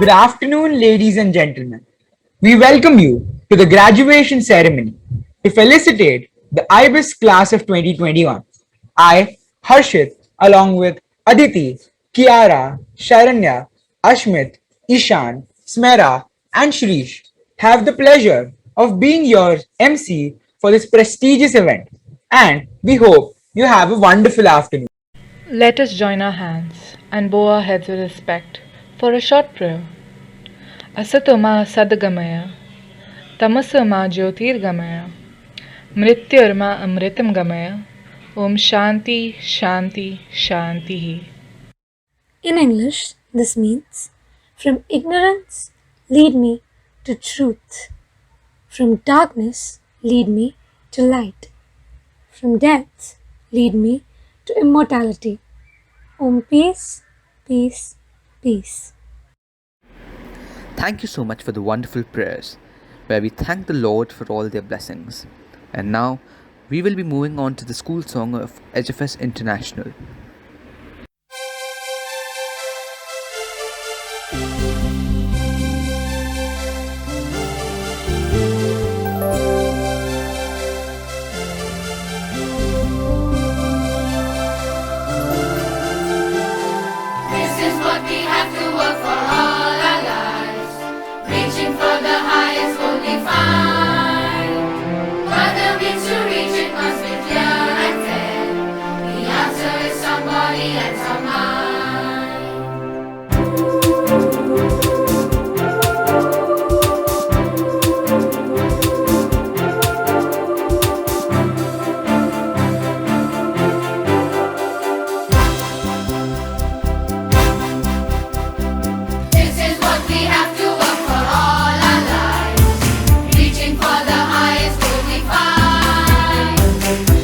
Good afternoon, ladies and gentlemen. We welcome you to the graduation ceremony to felicitate the IBIS class of 2021. I, Harshit, along with Aditi, Kiara, Sharanya, Ashmit, Ishan, Smera, and Shrish, have the pleasure of being your MC for this prestigious event. And we hope you have a wonderful afternoon. Let us join our hands and bow our heads with respect for a short prayer. Asatoma Sadgamaya, Tamasama Jyotirgamaya, Mrityurma Amritam Gamaya, Om Shanti Shanti Shanti. In English, this means, from ignorance, lead me to truth. From darkness, lead me to light. From death, lead me to immortality. Om peace, peace, peace. Thank you so much for the wonderful prayers, where we thank the Lord for all their blessings. And now, we will be moving on to the school song of HFS International. This is what we have to work for all our lives, reaching for the highest will be fine. But the means to reach it must be clear and fair. The answer is somebody and somehow. This is what we have to work for all our lives, reaching for the highest will be fine.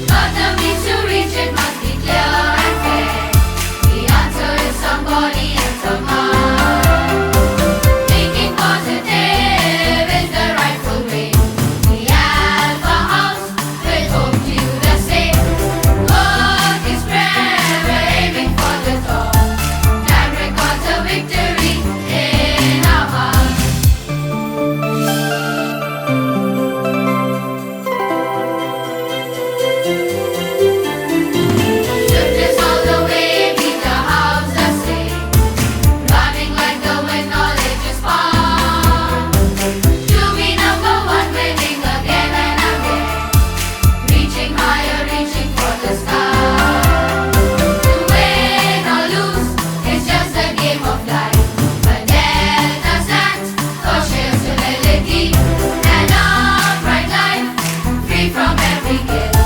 But the means to reach it must be clear and fair. The answer is somebody and somehow. Thinking positive is the rightful way. The Alpha House will home to you the same. Work is prayer, we're aiming for the top. Time records a victory in our hearts. Lift us all the way, beat the house the same. Running like the wind, knowledge is fun. To be number one, winning again and again. Reaching higher, reaching for the sky. To win or lose is just a game of life. But Delta stands for sheer civility and upright life, free from every guilt.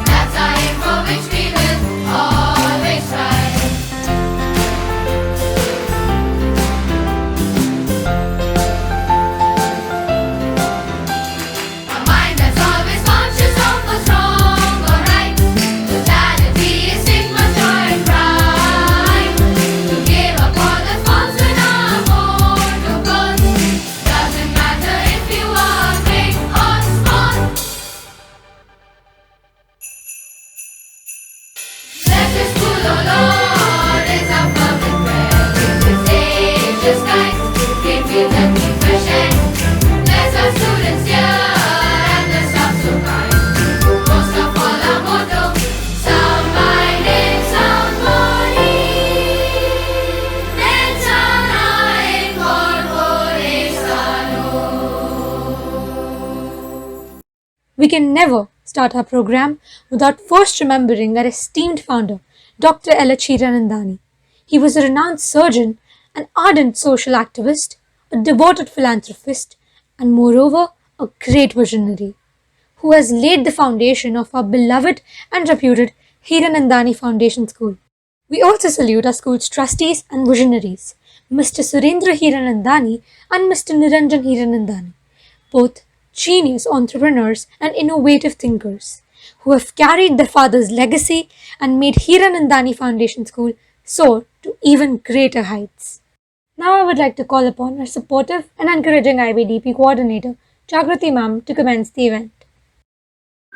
That's our aim for which we will always strive. A mind that's always conscious of what's wrong or right. Totality is stigma, joy and pride. To give up all the faults when our mortal goals. Doesn't matter if you are big or small. Bless this school, oh Lord, is our fervent prayer. Give the spacious skies, green fields and deep fresh air. Bless our students here and the staff so kind. Most of all our motto, sound mind in sound body. Pensana in corpore sano. We can never start our program without first remembering our esteemed founder, Dr. L. Chiranandani. He was a renowned surgeon, an ardent social activist, a devoted philanthropist, and moreover, a great visionary, who has laid the foundation of our beloved and reputed Hiranandani Foundation School. We also salute our school's trustees and visionaries, Mr. Surendra Hiranandani and Mr. Niranjan Hiranandani, both genius entrepreneurs and innovative thinkers, who have carried their father's legacy and made Hiranandani Foundation School soar to even greater heights. Now I would like to call upon our supportive and encouraging IBDP coordinator, Jagrati Ma'am, to commence the event.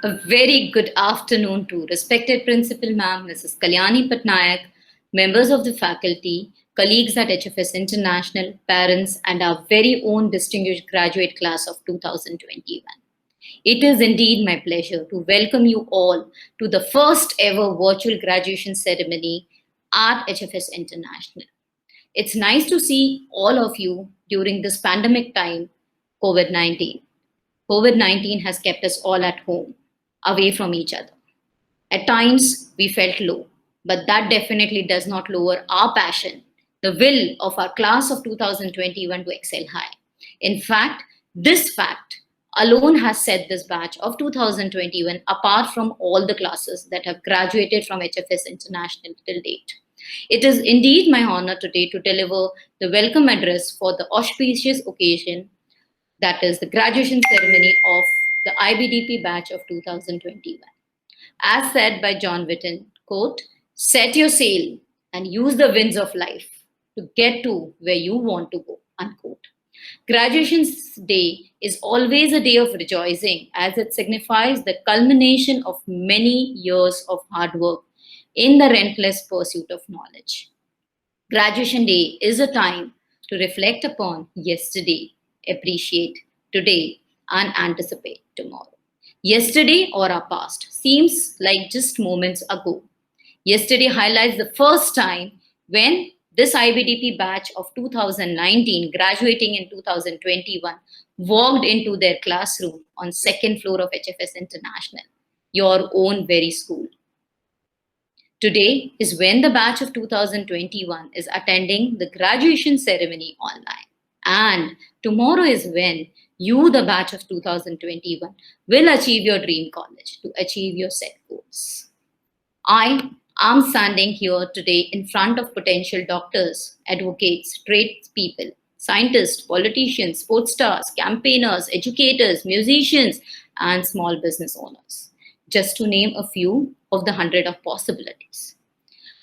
A very good afternoon to respected Principal Ma'am, Mrs. Kalyani Patnaik, members of the faculty, colleagues at HFS International, parents, and our very own distinguished graduate class of 2021. It is indeed my pleasure to welcome you all to the first ever virtual graduation ceremony at HFS International. It's nice to see all of you during this pandemic time, COVID 19. COVID 19 has kept us all at home, away from each other. At times, we felt low, but that definitely does not lower our passion, the will of our class of 2021 to excel high. In fact, this fact alone has set this batch of 2021 apart from all the classes that have graduated from HFS International till date. It is indeed my honor today to deliver the welcome address for the auspicious occasion, that is the graduation ceremony of the IBDP batch of 2021. As said by John Witten, quote, set your sail and use the winds of life to get to where you want to go, unquote. Graduation Day is always a day of rejoicing as it signifies the culmination of many years of hard work in the relentless pursuit of knowledge. Graduation Day is a time to reflect upon yesterday, appreciate today, and anticipate tomorrow. Yesterday or our past seems like just moments ago. Yesterday highlights the first time when this IBDP batch of 2019 graduating in 2021 walked into their classroom on second floor of HFS International, your own very school. Today is when the batch of 2021 is attending the graduation ceremony online. And tomorrow is when you, the batch of 2021, will achieve your dream college to achieve your set goals. I am standing here today in front of potential doctors, advocates, tradespeople, scientists, politicians, sports stars, campaigners, educators, musicians, and small business owners, just to name a few of the hundred of possibilities.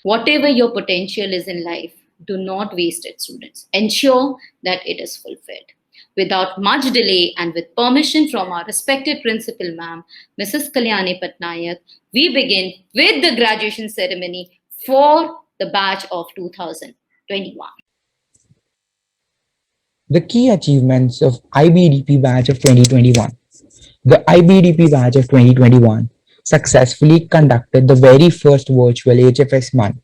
Whatever your potential is in life, do not waste it, students. Ensure that it is fulfilled. Without much delay and with permission from our respected principal ma'am, Mrs. Kalyani Patnaik, we begin with the graduation ceremony for the batch of 2021. The key achievements of IBDP batch of 2021. The IBDP batch of 2021 successfully conducted the very first virtual HFS month.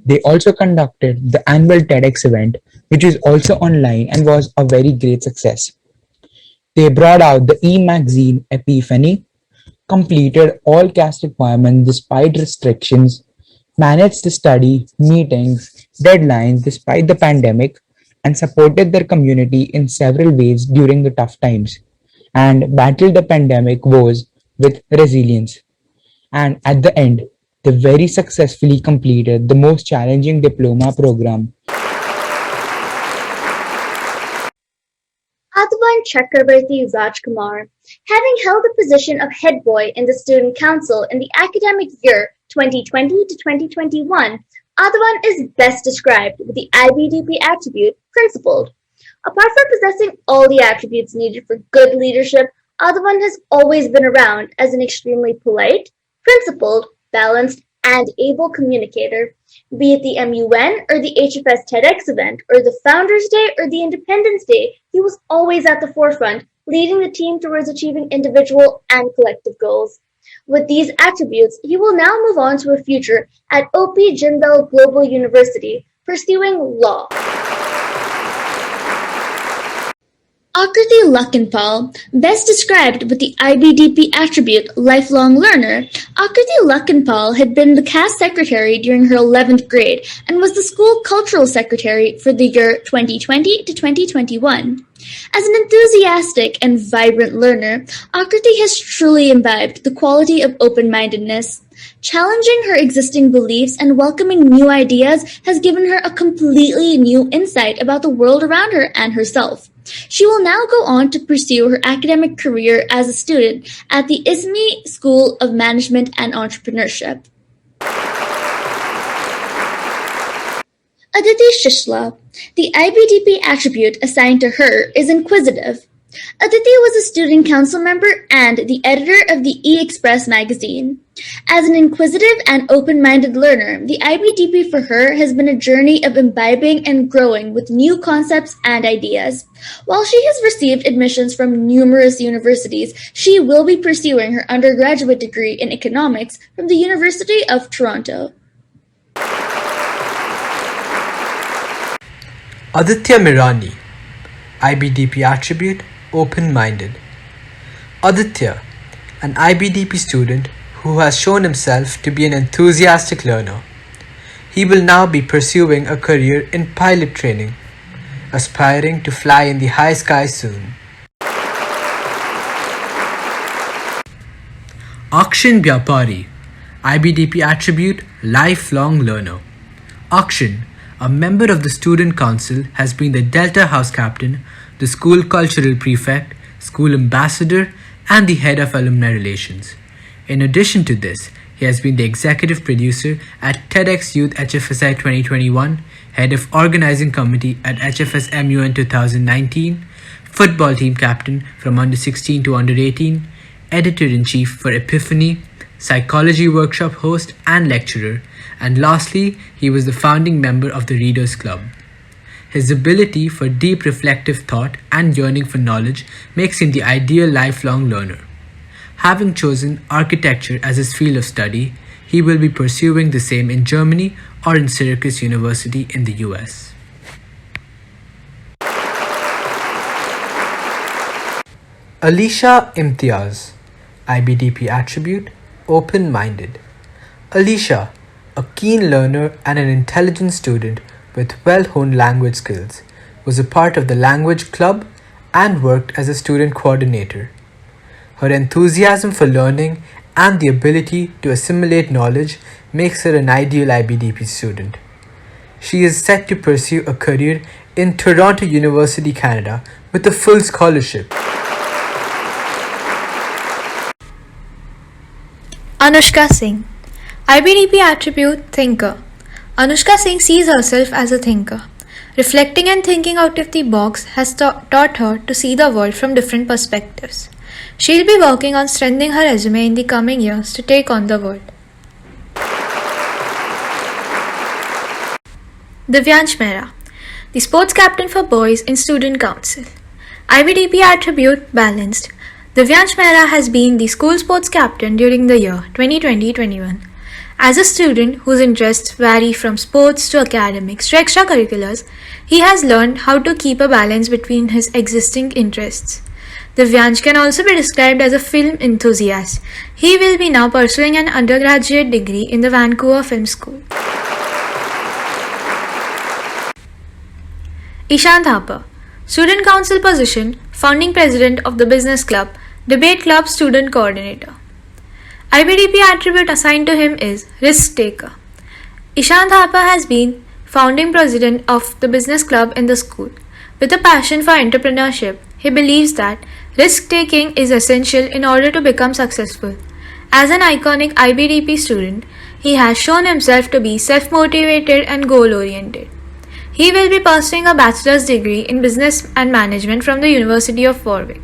They also conducted the annual TEDx event, which is also online and was a very great success. They brought out the e-magazine Epiphany, completed all CAST requirements despite restrictions, managed the study, meetings, deadlines despite the pandemic, and supported their community in several ways during the tough times, and battled the pandemic woes with resilience. And at the end, they very successfully completed the most challenging diploma program. Advan Chakravarti Rajkumar, having held the position of head boy in the Student Council in the academic year 2020 to 2021, Advan is best described with the IBDP attribute principled. Apart from possessing all the attributes needed for good leadership, Advan has always been around as an extremely polite, principled, balanced, and able communicator. Be it the MUN or the HFS TEDx event or the Founders Day or the Independence Day, he was always at the forefront, leading the team towards achieving individual and collective goals. With these attributes, he will now move on to a future at OP Jindal Global University, pursuing law. Akriti Lakhanpal, best described with the IBDP attribute lifelong learner, Akriti Lakhanpal had been the CAS secretary during her 11th grade and was the school cultural secretary for the year 2020 to 2021. As an enthusiastic and vibrant learner, Akriti has truly imbibed the quality of open-mindedness. Challenging her existing beliefs and welcoming new ideas has given her a completely new insight about the world around her and herself. She will now go on to pursue her academic career as a student at the ISME School of Management and Entrepreneurship. Aditi Shishla, the IBDP attribute assigned to her is inquisitive. Aditi was a student council member and the editor of the E-Express magazine. As an inquisitive and open-minded learner, the IBDP for her has been a journey of imbibing and growing with new concepts and ideas. While she has received admissions from numerous universities, she will be pursuing her undergraduate degree in economics from the University of Toronto. Aditya Mirani, IBDP attribute, open-minded. Aditya, an IBDP student who has shown himself to be an enthusiastic learner. He will now be pursuing a career in pilot training, aspiring to fly in the high sky soon. Akshin Byapari, IBDP attribute, lifelong learner. Akshin, a member of the student council, has been the Delta House captain, the school cultural prefect, school ambassador, and the head of alumni relations. In addition to this, he has been the executive producer at TEDx Youth HFSI 2021, head of organizing committee at HFS MUN 2019, football team captain from under 16 to under 18, editor-in-chief for Epiphany, psychology workshop host and lecturer, and lastly, he was the founding member of the Readers Club. His ability for deep reflective thought and yearning for knowledge makes him the ideal lifelong learner. Having chosen architecture as his field of study, he will be pursuing the same in Germany or in Syracuse University in the US. Alicia Imtiaz, IBDP attribute, open-minded. Alicia, a keen learner and an intelligent student with well-honed language skills, was a part of the language club and worked as a student coordinator. Her enthusiasm for learning and the ability to assimilate knowledge makes her an ideal IBDP student. She is set to pursue a career in Toronto University, Canada, with a full scholarship. Anushka Singh, IBDP attribute, thinker. Anushka Singh sees herself as a thinker. Reflecting and thinking out of the box has taught her to see the world from different perspectives. She'll be working on strengthening her resume in the coming years to take on the world. Divyansh Mehra, the sports captain for boys in student council. IBDP attribute, balanced. Divyansh Mehra has been the school sports captain during the year 2020-21. As a student whose interests vary from sports to academics to extracurriculars, he has learned how to keep a balance between his existing interests. Divyansh can also be described as a film enthusiast. He will be now pursuing an undergraduate degree in the Vancouver Film School. Ishant Thapar, student council position, founding president of the business club, debate club student coordinator. IBDP attribute assigned to him is risk taker. Ishant Thapar has been founding president of the business club in the school. With a passion for entrepreneurship, he believes that risk taking is essential in order to become successful. As an iconic IBDP student, he has shown himself to be self-motivated and goal-oriented. He will be pursuing a bachelor's degree in business and management from the University of Warwick.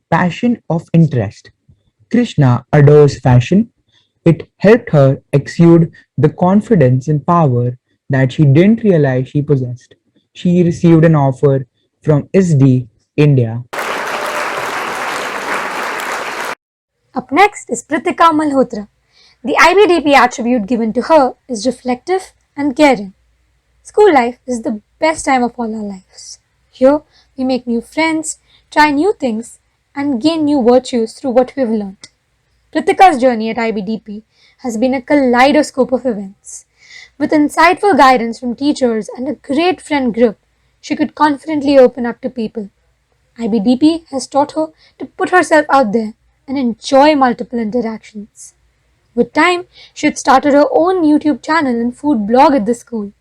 Passion of interest. Krishna adores fashion. It helped her exude the confidence and power that she didn't realize she possessed. She received an offer from ISD, India. Up next is Pritika Malhotra. The IBDP attribute given to her is reflective and caring. School life is the best time of all our lives. Here, we make new friends, try new things, and gain new virtues through what we've learned. Pritika's journey at IBDP has been a kaleidoscope of events. With insightful guidance from teachers and a great friend group, she could confidently open up to people. IBDP has taught her to put herself out there and enjoy multiple interactions. With time, she had started her own YouTube channel and food blog at the school.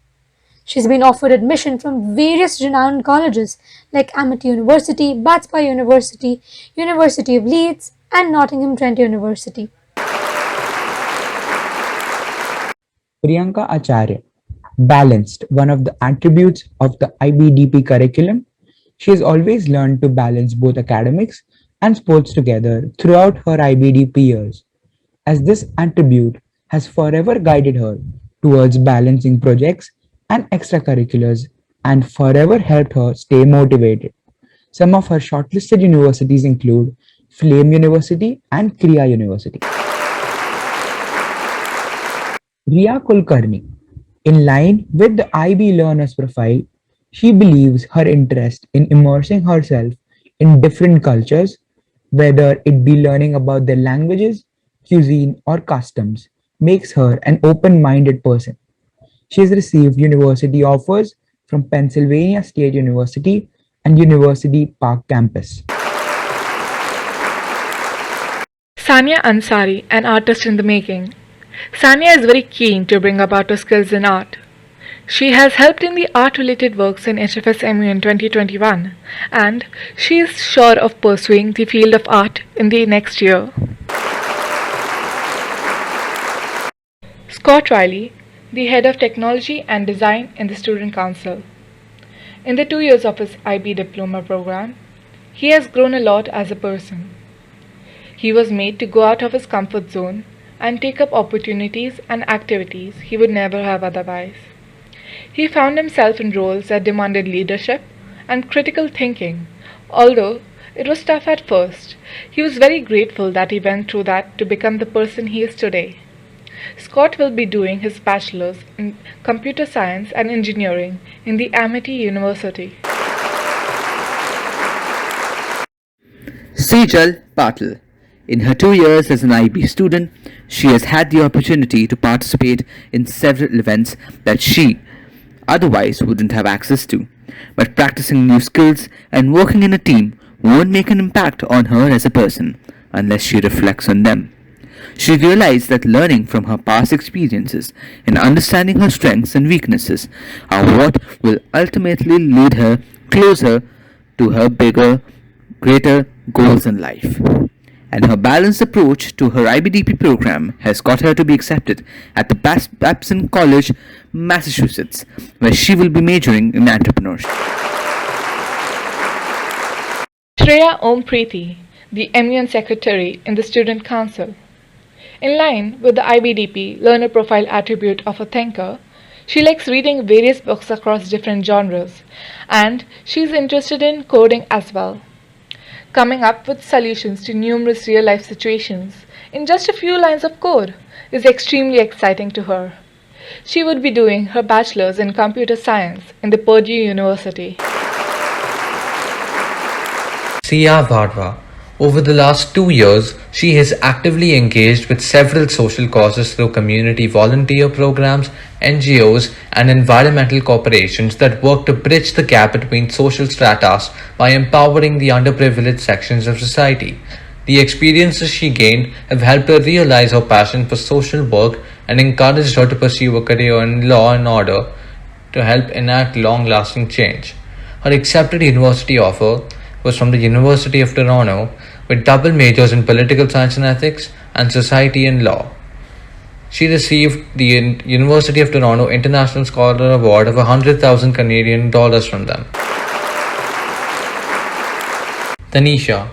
She's been offered admission from various renowned colleges like Amity University, Batspa University, University of Leeds, and Nottingham Trent University. Priyanka Acharya, balanced, one of the attributes of the IBDP curriculum. She has always learned to balance both academics and sports together throughout her IBDP years, as this attribute has forever guided her towards balancing projects and extracurriculars and forever helped her stay motivated. Some of her shortlisted universities include Flame University and Kriya University. Riya Kulkarni. In line with the IB learner's profile, she believes her interest in immersing herself in different cultures, whether it be learning about their languages, cuisine, or customs, makes her an open minded person. She has received university offers from Pennsylvania State University and University Park campus. Sania Ansari, an artist in the making. Sania is very keen to bring about her skills in art. She has helped in the art-related works in HFS MU in 2021, and she is sure of pursuing the field of art in the next year. Scott Riley, the head of technology and design in the Student Council. In the 2 years of his IB diploma program, he has grown a lot as a person. He was made to go out of his comfort zone and take up opportunities and activities he would never have otherwise. He found himself in roles that demanded leadership and critical thinking. Although it was tough at first, he was very grateful that he went through that to become the person he is today. Scott will be doing his bachelor's in computer science and engineering in the Amity University. Sejal Patil. In her 2 years as an IB student, she has had the opportunity to participate in several events that she otherwise wouldn't have access to. But practicing new skills and working in a team won't make an impact on her as a person unless she reflects on them. She realized that learning from her past experiences and understanding her strengths and weaknesses are what will ultimately lead her closer to her bigger, greater goals in life. And her balanced approach to her IBDP program has got her to be accepted at the Babson College, Massachusetts, where she will be majoring in entrepreneurship. Shreya Om Preeti, the MUN secretary in the Student Council. In line with the IBDP learner profile attribute of a thinker, she likes reading various books across different genres, and she is interested in coding as well. Coming up with solutions to numerous real-life situations in just a few lines of code is extremely exciting to her. She would be doing her bachelor's in computer science in the Purdue University. Sia Bhadwa. Over the last 2 years, she has actively engaged with several social causes through community volunteer programs, NGOs, and environmental corporations that work to bridge the gap between social stratas by empowering the underprivileged sections of society. The experiences she gained have helped her realize her passion for social work and encouraged her to pursue a career in law and order to help enact long-lasting change. Her accepted university offer was from the University of Toronto with double majors in political science and ethics and society and law. She received the University of Toronto International Scholar Award of 100,000 Canadian dollars from them. Tanisha.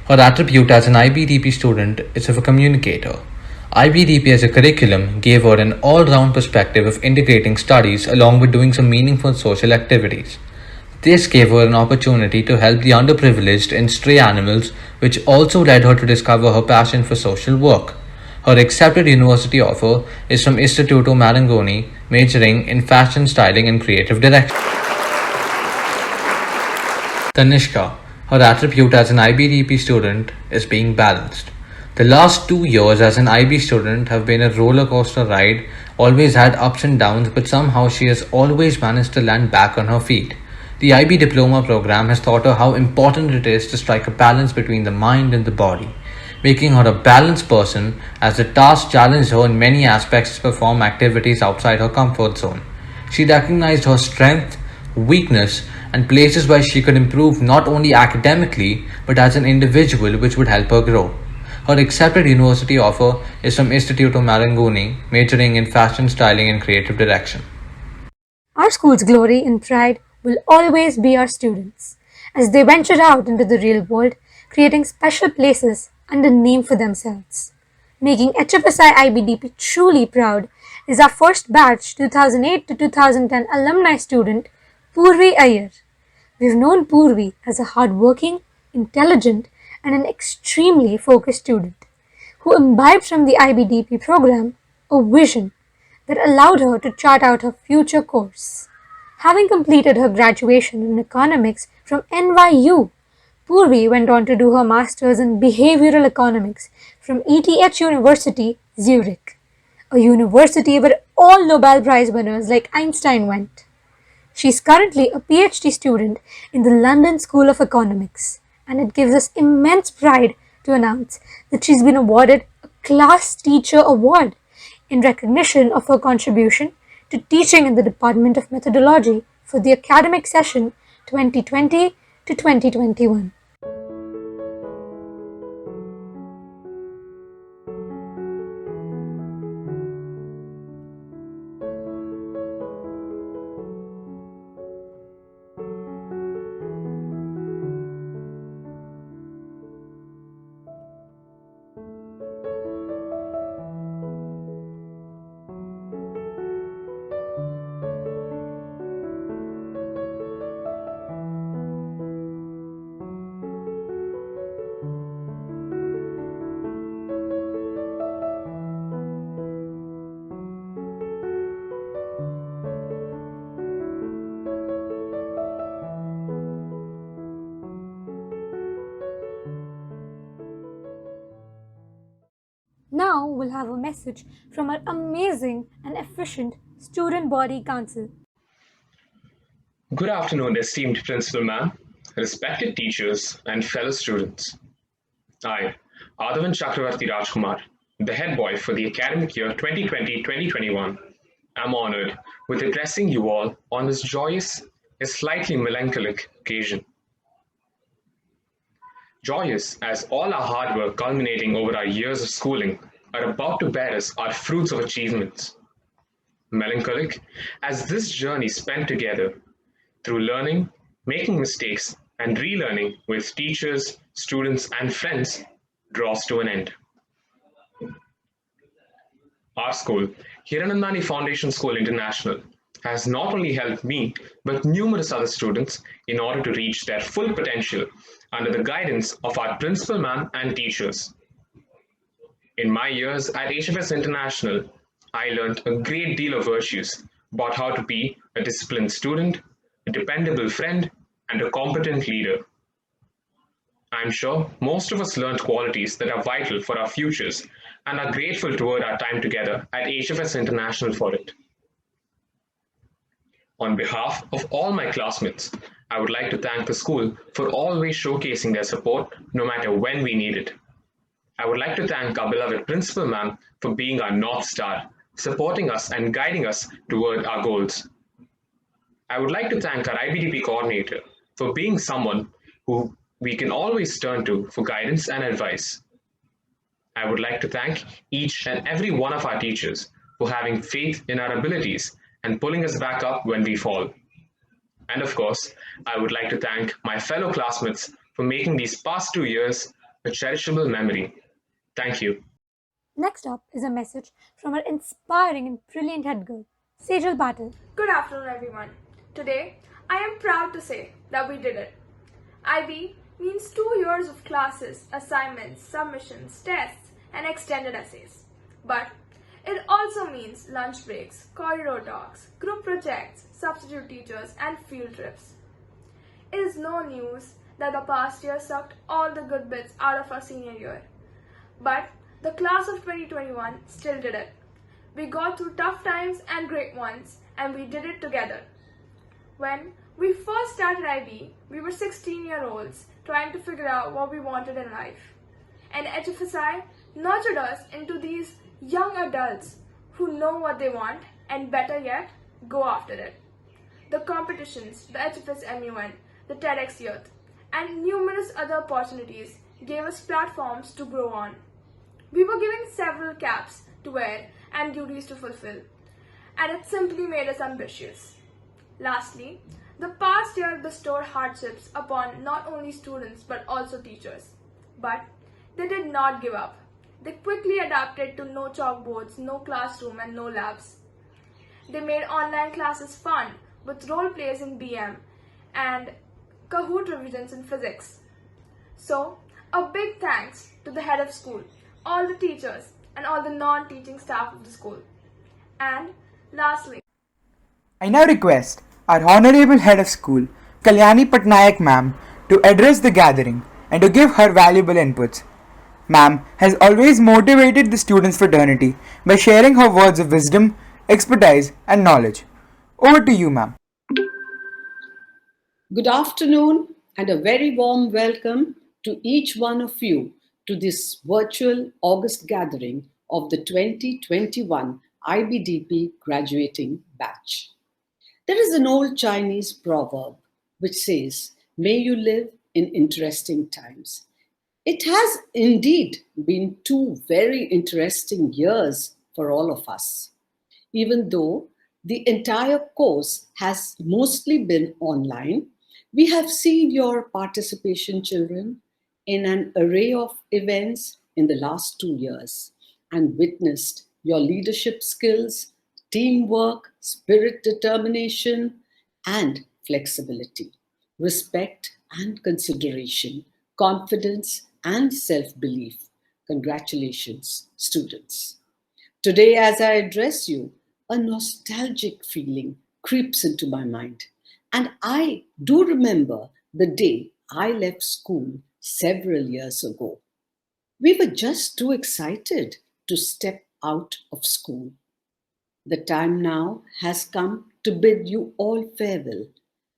Her attribute as an IBDP student is of a communicator. IBDP as a curriculum gave her an all-round perspective of integrating studies along with doing some meaningful social activities. This gave her an opportunity to help the underprivileged and stray animals, which also led her to discover her passion for social work. Her accepted university offer is from Istituto Marangoni, majoring in fashion styling and creative direction. Tanishka. Her attribute as an IBDP student is being balanced. The last 2 years as an IB student have been a roller coaster ride, always had ups and downs, but somehow she has always managed to land back on her feet. The IB diploma program has taught her how important it is to strike a balance between the mind and the body, making her a balanced person as the task challenged her in many aspects to perform activities outside her comfort zone. She recognized her strength, weakness, and places where she could improve not only academically but as an individual, which would help her grow. Her accepted university offer is from Istituto Marangoni, majoring in fashion styling and creative direction. Our school's glory and pride will always be our students, as they venture out into the real world, creating special places and a name for themselves. Making HFSI IBDP truly proud is our first batch 2008 to 2010 alumni student, Purvi Iyer. We've known Purvi as a hardworking, intelligent, and an extremely focused student who imbibed from the IBDP program a vision that allowed her to chart out her future course. Having completed her graduation in economics from NYU, Purvi went on to do her master's in behavioral economics from ETH University, Zurich, a university where all Nobel Prize winners like Einstein went. She is currently a PhD student in the London School of Economics, and it gives us immense pride to announce that she's been awarded a Class Teacher Award in recognition of her contribution to teaching in the Department of Methodology for the academic session 2020 to 2021. Now we'll have a message from our amazing and efficient Student Body Council. Good afternoon, esteemed Principal Ma'am, respected teachers, and fellow students. I, Adavan Chakravarti Rajkumar, the head boy for the academic year 2020-2021, am honored with addressing you all on this joyous, yet slightly melancholic occasion. Joyous as all our hard work culminating over our years of schooling are about to bear us our fruits of achievements. Melancholic as this journey spent together through learning, making mistakes, and relearning with teachers, students, and friends draws to an end. Our school, Hiranandani Foundation School International, has not only helped me but numerous other students in order to reach their full potential under the guidance of our principal ma'am and teachers. In my years at HFS International, I learned a great deal of virtues about how to be a disciplined student, a dependable friend, and a competent leader. I'm sure most of us learned qualities that are vital for our futures and are grateful toward our time together at HFS International for it. On behalf of all my classmates, I would like to thank the school for always showcasing their support no matter when we need it. I would like to thank our beloved Principal Ma'am for being our North Star, supporting us and guiding us toward our goals. I would like to thank our IBDP coordinator for being someone who we can always turn to for guidance and advice. I would like to thank each and every one of our teachers for having faith in our abilities and pulling us back up when we fall. And of course, I would like to thank my fellow classmates for making these past 2 years a cherishable memory. Thank you. Next up is a message from our inspiring and brilliant head girl, Sejal Patil. Good afternoon, everyone. Today, I am proud to say that we did it. IB means 2 years of classes, assignments, submissions, tests, and extended essays. But it also means lunch breaks, corridor talks, group projects, substitute teachers, and field trips. It is no news that the past year sucked all the good bits out of our senior year. But the class of 2021 still did it. We got through tough times and great ones, and we did it together. When we first started IB, we were 16-year-olds trying to figure out what we wanted in life. And HFSI nurtured us into these young adults who know what they want and, better yet, go after it. The competitions, the HFS MUN, the TEDx Youth, and numerous other opportunities gave us platforms to grow on. We were given several caps to wear and duties to fulfill, and it simply made us ambitious. Lastly, The past year bestowed hardships upon not only students but also teachers. But they did not give up. They quickly adapted to no chalkboards, no classroom, and no labs. They made online classes fun with role plays in BM and Kahoot revisions in physics. So, a big thanks to the head of school, all the teachers, and all the non-teaching staff of the school. And lastly, I now request our Honorable Head of School, Kalyani Patnaik Ma'am, to address the gathering and to give her valuable inputs. Ma'am has always motivated the students' fraternity by sharing her words of wisdom, expertise, and knowledge. Over to you, ma'am. Good afternoon and a very warm welcome to each one of you to this virtual August gathering of the 2021 IBDP graduating batch. There is an old Chinese proverb which says, "May you live in interesting times." It has indeed been 2 very interesting years for all of us. Even though the entire course has mostly been online, we have seen your participation, children, in an array of events in the last 2 years and witnessed your leadership skills, teamwork, spirit, determination, and flexibility, respect and consideration, confidence and self belief. Congratulations, students. Today, as I address you, a nostalgic feeling creeps into my mind. And I do remember the day I left school several years ago. We were just too excited to step out of school. The time now has come to bid you all farewell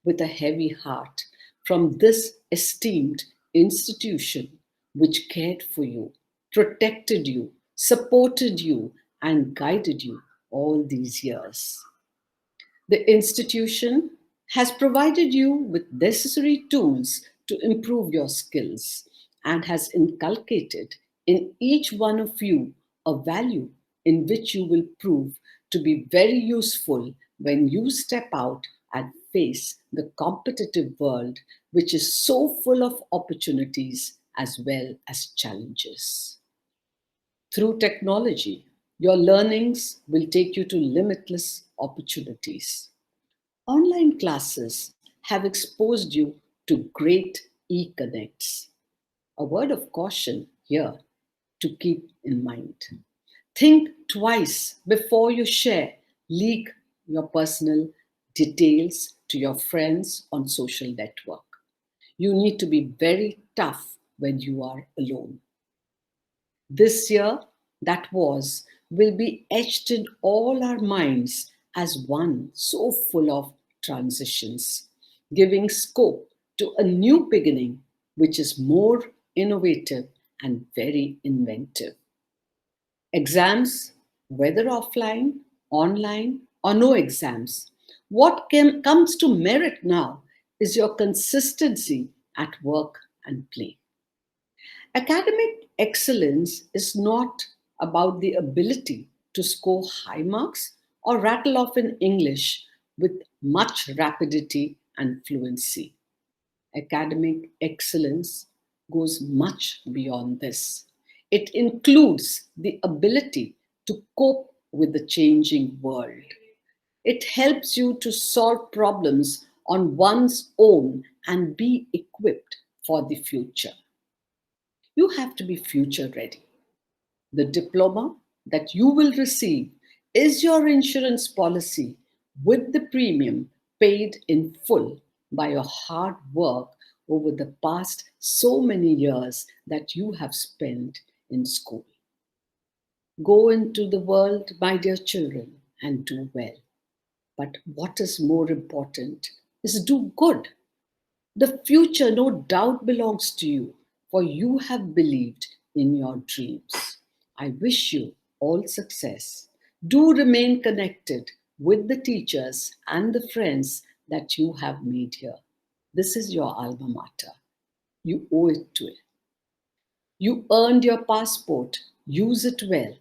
with a heavy heart from this esteemed institution which cared for you, protected you, supported you, and guided you all these years. The institution has provided you with necessary tools to improve your skills and has inculcated in each one of you a value in which you will prove to be very useful when you step out and face the competitive world, which is so full of opportunities as well as challenges. Through technology, your learnings will take you to limitless opportunities. Online classes have exposed you to great e connects. A word of caution here to keep in mind. Think twice before you share, leak your personal details to your friends on social network. You need to be very tough when you are alone. This year, that was, will be etched in all our minds as one so full of transitions, giving scope to a new beginning which is more innovative and very inventive. Exams, whether offline, online, or no exams, comes to merit now is your consistency at work and play. Academic excellence is not about the ability to score high marks or rattle off in English with much rapidity and fluency. Academic excellence goes much beyond this. It includes the ability to cope with the changing world. It helps you to solve problems on one's own and be equipped for the future. You have to be future ready. The diploma that you will receive is your insurance policy with the premium paid in full by your hard work over the past so many years that you have spent in school. Go into the world, my dear children, and do well. But what is more important is do good. The future, no doubt, belongs to you, for you have believed in your dreams. I wish you all success. Do remain connected with the teachers and the friends that you have made here. This is your alma mater. You owe it to it. You earned your passport. Use it well.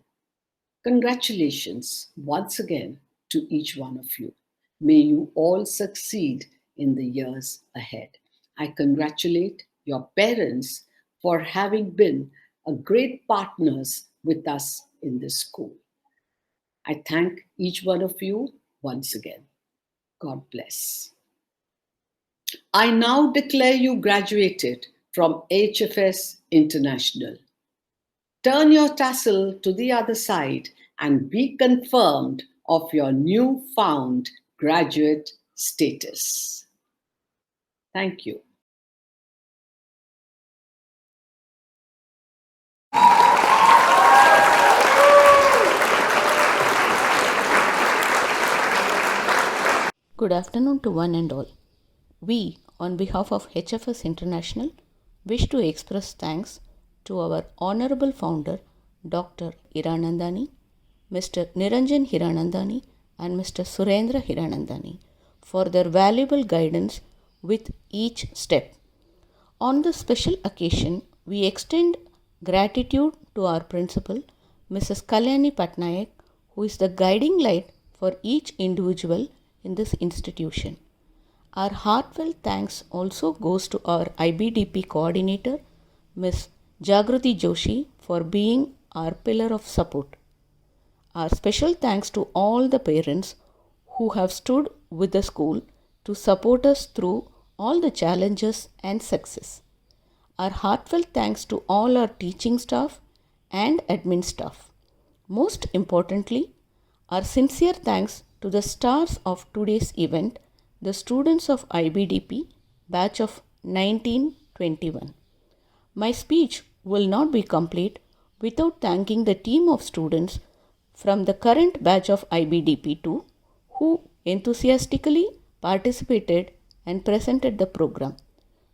Congratulations once again to each one of you. May you all succeed in the years ahead. I congratulate your parents for having been a great partners with us in this school. I thank each one of you once again. God bless. I now declare you graduated from HFS International. Turn your tassel to the other side and be confirmed of your newfound graduate status. Thank you. Good afternoon to one and all. We, on behalf of HFS International, wish to express thanks to our Honorable Founder, Dr. Hiranandani, Mr. Niranjan Hiranandani, and Mr. Surendra Hiranandani for their valuable guidance with each step. On this special occasion, we extend gratitude to our principal, Mrs. Kalyani Patnaik, who is the guiding light for each individual in this institution. Our heartfelt thanks also goes to our IBDP coordinator, Ms. Jagruti Joshi, for being our pillar of support. Our special thanks to all the parents who have stood with the school to support us through all the challenges and success. Our heartfelt thanks to all our teaching staff and admin staff. Most importantly, our sincere thanks to the stars of today's event, the students of IBDP batch of 1921. My speech will not be complete without thanking the team of students from the current batch of IBDP 2 who enthusiastically participated and presented the program.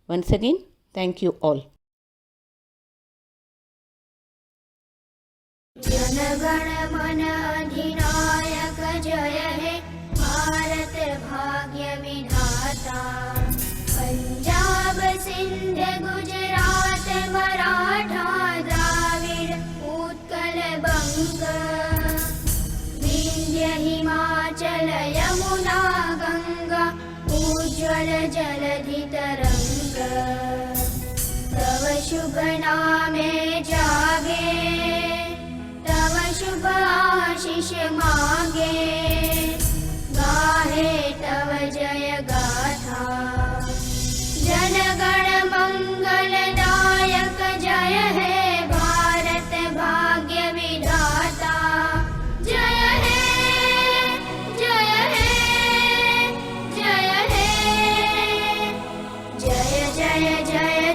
Once again, thank you all. जय हे भारत भाग्य विधाता पंजाब सिंध गुजरात मराठा द्राविड़ उत्कल बंग विंध्य हिमाचल यमुना गंगा उज्ज्वल जलधि तरंग तव शुभ नामे जागे तव शुभ आशीष मांगे गाहे तव जय गाथा जन गण मंगल दायक जय हे भारत भाग्य विधाता जय हे जय हे जय हे जय जय जय